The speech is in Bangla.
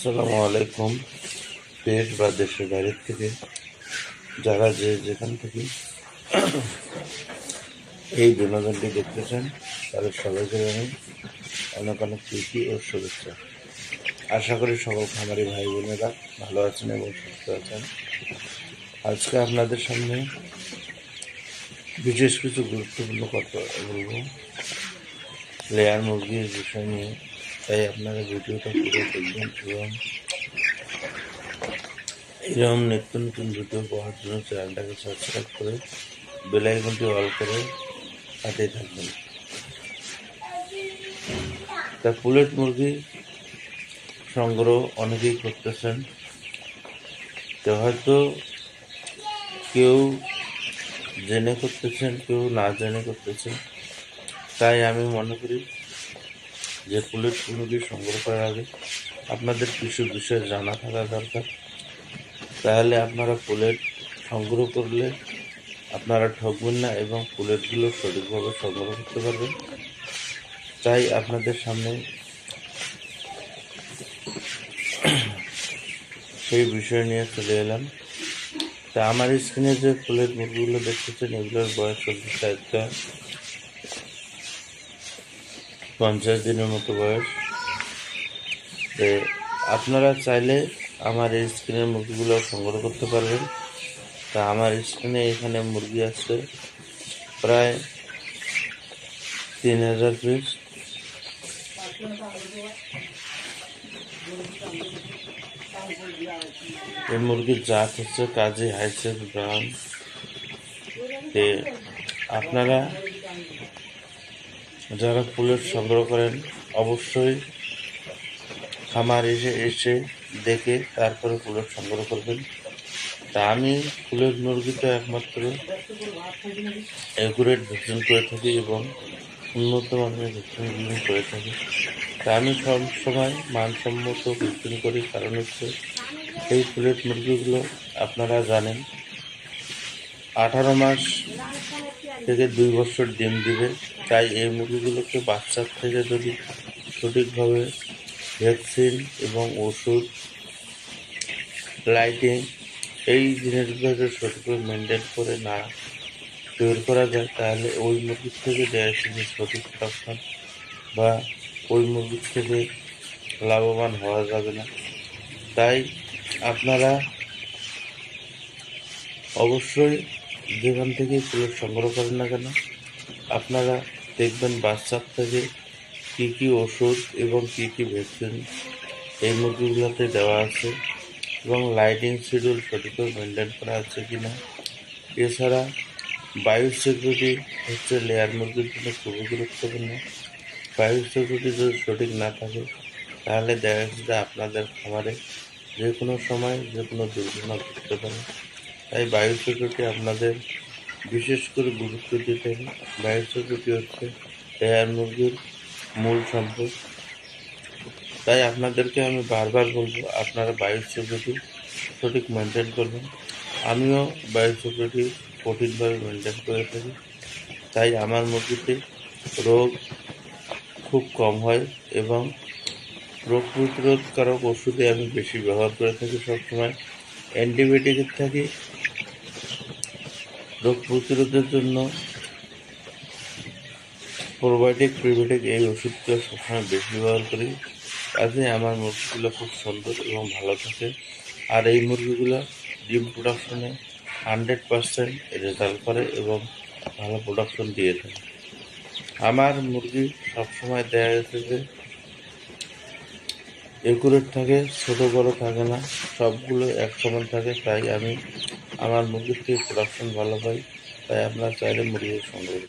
আসসালামু আলাইকুম। দেশ বা দেশের বাইরের থেকে যারা যেখান থেকে এই বিনোদনটি দেখতেছেন তাদের সবাইকে আমি অনেক অনেক প্রীতি ও শুভেচ্ছা। আশা করি সকল খামারি ভাই বোনেরা ভালো আছেন এবং সুস্থ আছেন। আজকে আপনাদের সামনে বিশেষ কিছু গুরুত্বপূর্ণ কথা বলবো লেয়ার মুরগির বিষয় নিয়ে, তাই আপনারা ভিডিওটা পুরো দেখবেন এবং এরকম নিত্য নতুন ভিডিও পাওয়ার জন্য চ্যানেলটাকে সাবস্ক্রাইব করে বেল আইকনটি অল করে সাথেই থাকবেন। তা পুলেট মুরগি সংগ্রহ অনেকেই করতেছেন, তো হয়তো কেউ জেনে করতেছেন, কেউ না জেনে করতেছেন। তাই আমি মনে করি যে পুলেট মুরগি সংগ্রহ করার আগে আপনাদের কিছু বিষয় জানা থাকা দরকার। তাহলে আপনারা পুলেট সংগ্রহ করলে আপনারা ঠকবেন না এবং পুলেটগুলো সঠিকভাবে সংগ্রহ করতে পারবেন। তাই আপনাদের সামনে সেই বিষয় নিয়ে চলে এলাম। তা আমার স্ক্রিনে যে পুলেট মুরগিগুলো দেখতেছেন এগুলোর বয়স চলছে 50 দিনের মতো বয়স। তো আপনারা চাইলে আমার এই স্ক্রিনের মুরগিগুলো সংগ্রহ করতে পারবেন। তা আমার স্ক্রিনে এখানে মুরগি আছে প্রায় 3000 পিস। এই মুরগির জাত হচ্ছে কাজী হাইসেস ব্রাউন। আপনারা যারা পুলেট সংগ্রহ করেন অবশ্যই খামার এসে দেখে তারপরে পুলেট সংগ্রহ করবেন। তা আমি পুলেট মুরগিতে একমাত্র অ্যাকুরেট ভ্যাকসিন করে থাকি এবং উন্নত মানের ভ্যাকসিনগুলো করে থাকি। তা আমি সব সময় মানসম্মত ভ্যাকসিন করি, কারণ হচ্ছে এই পুলেট মুরগিগুলো আপনারা জানেন 18 মাস থেকে 2 বছর ডিম দিবে। তাই এই মুরগিগুলোকে বাচ্চার থেকে যদি সঠিকভাবে ভ্যাকসিন এবং ওষুধ, লাইটিং এই জিনিসগুলো যদি সঠিকভাবে মেনটেন করে না তৈরি করা যায়, তাহলে ওই মুরগির থেকে সঠিক প্রোডাকশন বা ওই মুরগির থেকে লাভবান হওয়া যাবে না। তাই আপনারা অবশ্যই যেখান থেকে পুলেট সংগ্রহ করেন না কেন আপনারা দেখবেন বাচ্চার থেকে কী কী ওষুধ এবং কী কী ভ্যাকসিন এই মুরগিগুলোতে দেওয়া আছে এবং লাইটিং শিডিউল সঠিকভাবে মেনটেন করা আছে কি না। এছাড়া বায়ু সিকিউরিটি হচ্ছে লেয়ার মুরগির জন্য খুবই গুরুত্বপূর্ণ। বায়ু সিকিউরিটি যদি সঠিক না থাকে তাহলে দেখা যাচ্ছে যে আপনাদের খামারে যে কোনো সময় যে কোনো দুর্ঘটনা ঘটতে পারে। তাই বায়ু সিকিউরিটি আপনাদের বিশেষ করে গুরুত্ব দিতে হবে। বায়ু সিকিউরিটি হচ্ছে লেয়ার মুরগির মূল সম্পদ। তাই আপনাদেরকে আমি বারবার বলবো আপনারা বায়ু সিকিউরিটি সঠিক মেনটেন করবেন। আমিও বায়ু সিকিউরিটি কঠিনভাবে মেনটেন করে থাকি। তাই আমার মুরগিতে রোগ খুব কম হয় এবং রোগ প্রতিরোধকারক ওষুধে আমি বেশি ব্যবহার করে থাকি। সবসময় অ্যান্টিবায়োটিকের থাকি রোগ প্রতিরোধের জন্য প্রোবায়োটিক, প্রিবায়োটিক এই ওষুধগুলো সবসময় বেশি ব্যবহার করি। কাজে আমার মুরগিগুলো খুব সুন্দর এবং ভালো থাকে। আর এই মুরগিগুলো ডিম প্রোডাকশনে 100% রেজাল্ট করে এবং ভালো প্রোডাকশন দিয়ে থাকে। আমার মুরগি সবসময় দেখা গেছে যে একুরেট থাকে, ছোট বড় থাকে না, সবগুলো এক সমান থাকে। তাই আমি আমার মুরগির থেকে প্রোডাকশন ভালো পাই। তাই আপনার চাইলে মুরগি সংগ্রহ